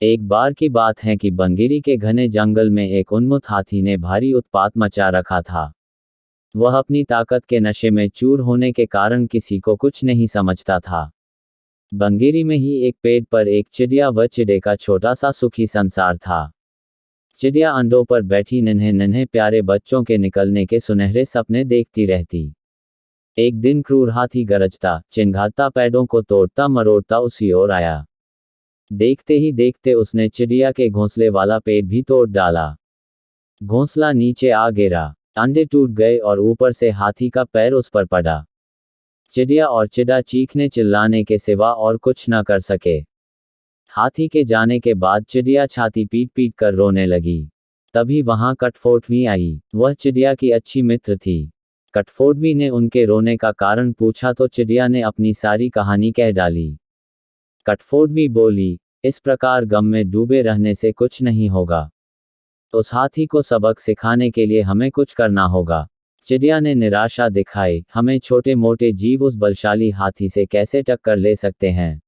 एक बार की बात है कि बंगिरी के घने जंगल में एक उन्मत्त हाथी ने भारी उत्पात मचा रखा था। वह अपनी ताकत के नशे में चूर होने के कारण किसी को कुछ नहीं समझता था। बंगिरी में ही एक पेड़ पर एक चिड़िया व चिड़े का छोटा सा सुखी संसार था। चिड़िया अंडों पर बैठी नन्हे नन्हे प्यारे बच्चों के निकलने के सुनहरे सपने देखती रहती। एक दिन क्रूर हाथी गरजता चिंघाता पेड़ों को तोड़ता मरोड़ता उसी ओर आया। देखते ही देखते उसने चिड़िया के घोंसले वाला पेड़ भी तोड़ डाला। घोंसला नीचे आ गिरा, अंडे टूट गए और ऊपर से हाथी का पैर उस पर पड़ा। चिड़िया और चिड़ा चीखने चिल्लाने के सिवा और कुछ न कर सके। हाथी के जाने के बाद चिड़िया छाती पीट पीट कर रोने लगी। तभी वहां कठफोड़वी आई। वह चिड़िया की अच्छी मित्र थी। कठफोड़वी ने उनके रोने का कारण पूछा तो चिड़िया ने अपनी सारी कहानी कह डाली। कठफोड़वी बोली, इस प्रकार गम में डूबे रहने से कुछ नहीं होगा। उस हाथी को सबक सिखाने के लिए हमें कुछ करना होगा। चिड़िया ने निराशा दिखाई, हमें छोटे मोटे जीव उस बलशाली हाथी से कैसे टक्कर ले सकते हैं।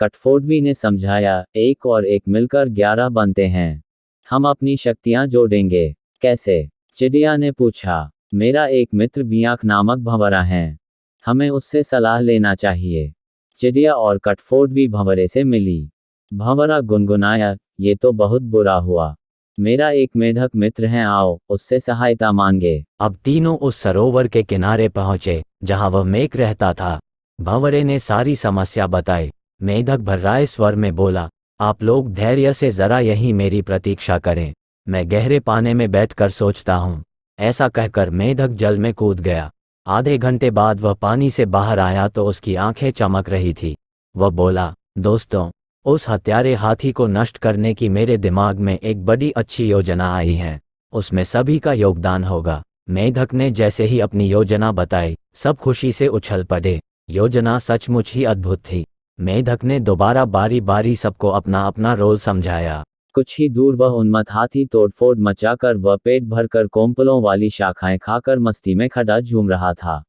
कठफोड़वी ने समझाया, एक और एक मिलकर 11 बनते हैं। हम अपनी शक्तियां जोड़ेंगे। कैसे? चिड़िया ने पूछा। मेरा एक मित्र बियाक नामक भंवरा है, हमें उससे सलाह लेना चाहिए। चिड़िया और कठफोड़वी भंवरे से मिली। भंवरा गुनगुनाया, ये तो बहुत बुरा हुआ। मेरा एक मेढक मित्र है, आओ उससे सहायता मांगे। अब तीनों उस सरोवर के किनारे पहुंचे जहां वह मेघ रहता था। भंवरे ने सारी समस्या बताई। मेढक भर्राए स्वर में बोला, आप लोग धैर्य से जरा यहीं मेरी प्रतीक्षा करें, मैं गहरे पानी में बैठकर सोचता हूँ। ऐसा कहकर मेढक जल में कूद गया। आधे घंटे बाद वह पानी से बाहर आया तो उसकी आंखें चमक रही थी। वह बोला, दोस्तों, उस हत्यारे हाथी को नष्ट करने की मेरे दिमाग में एक बड़ी अच्छी योजना आई है। उसमें सभी का योगदान होगा। मेढक ने जैसे ही अपनी योजना बताई, सब खुशी से उछल पड़े। योजना सचमुच ही अद्भुत थी। मेढक ने दोबारा बारी बारी सबको अपना अपना रोल समझाया। कुछ ही दूर वह उन्मत्त हाथी तोड़फोड़ मचाकर व पेट भरकर कोंपलों वाली शाखाएं खाकर मस्ती में खड़ा झूम रहा था।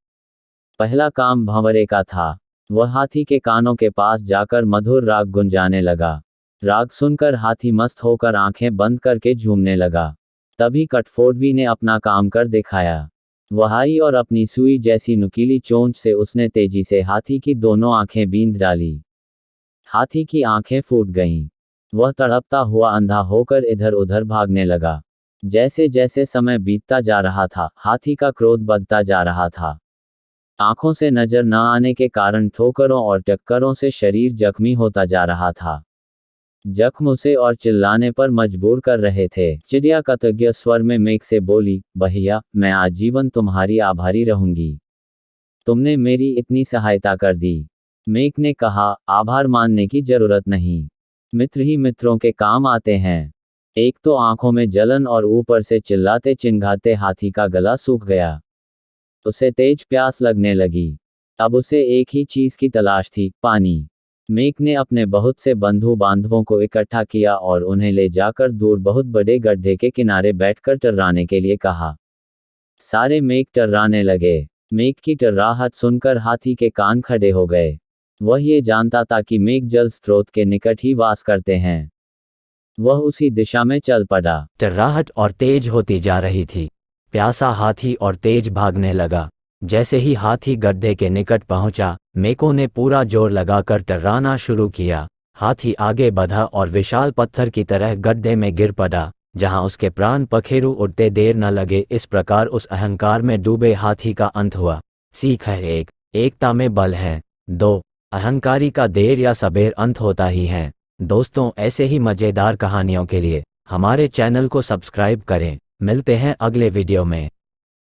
पहला काम भंवरे का था। वह हाथी के कानों के पास जाकर मधुर राग गुंजाने लगा। राग सुनकर हाथी मस्त होकर आंखें बंद करके झूमने लगा। तभी कठफोड़वी ने अपना काम कर दिखाया। वह आई और अपनी सुई जैसी नुकीली चोंच से उसने तेजी से हाथी की दोनों आंखें बींध डाली। हाथी की आंखें फूट गईं। वह तड़पता हुआ अंधा होकर इधर उधर भागने लगा। जैसे जैसे समय बीतता जा रहा था, हाथी का क्रोध बढ़ता जा रहा था। आंखों से नजर न आने के कारण ठोकरों और टक्करों से शरीर जख्मी होता जा रहा था। जख्म उसे और चिल्लाने पर मजबूर कर रहे थे। चिड़िया कृतज्ञ स्वर में मेघ से बोली, भैया, मैं आजीवन तुम्हारी आभारी रहूंगी। तुमने मेरी इतनी सहायता कर दी। मेघ ने कहा, आभार मानने की जरूरत नहीं। मित्र ही मित्रों के काम आते हैं। एक तो आंखों में जलन और ऊपर से चिल्लाते चिंघाते हाथी का गला सूख गया। उसे तेज प्यास लगने लगी। अब उसे एक ही चीज की तलाश थी, पानी। मेघ ने अपने बहुत से बंधु बांधवों को इकट्ठा किया और उन्हें ले जाकर दूर बहुत बड़े गड्ढे के किनारे बैठकर टर्राने के लिए कहा। सारे मेघ टर्राने लगे। मेघ की टर्राहट सुनकर हाथी के कान खड़े हो गए। वह ये जानता था कि मेघ जल स्रोत के निकट ही वास करते हैं। वह उसी दिशा में चल पड़ा। टर्राहट और तेज होती जा रही थी। प्यासा हाथी और तेज भागने लगा। जैसे ही हाथी गड्ढे के निकट पहुंचा, मेघों ने पूरा जोर लगाकर टर्राना शुरू किया। हाथी आगे बढ़ा और विशाल पत्थर की तरह गड्ढे में गिर पड़ा, जहां उसके प्राण पखेरु उड़ते देर न लगे। इस प्रकार उस अहंकार में डूबे हाथी का अंत हुआ। सीख है 1, एकता में बल है। 2, अहंकारी का देर या सबेर अंत होता ही है। दोस्तों, ऐसे ही मजेदार कहानियों के लिए हमारे चैनल को सब्सक्राइब करें। मिलते हैं अगले वीडियो में।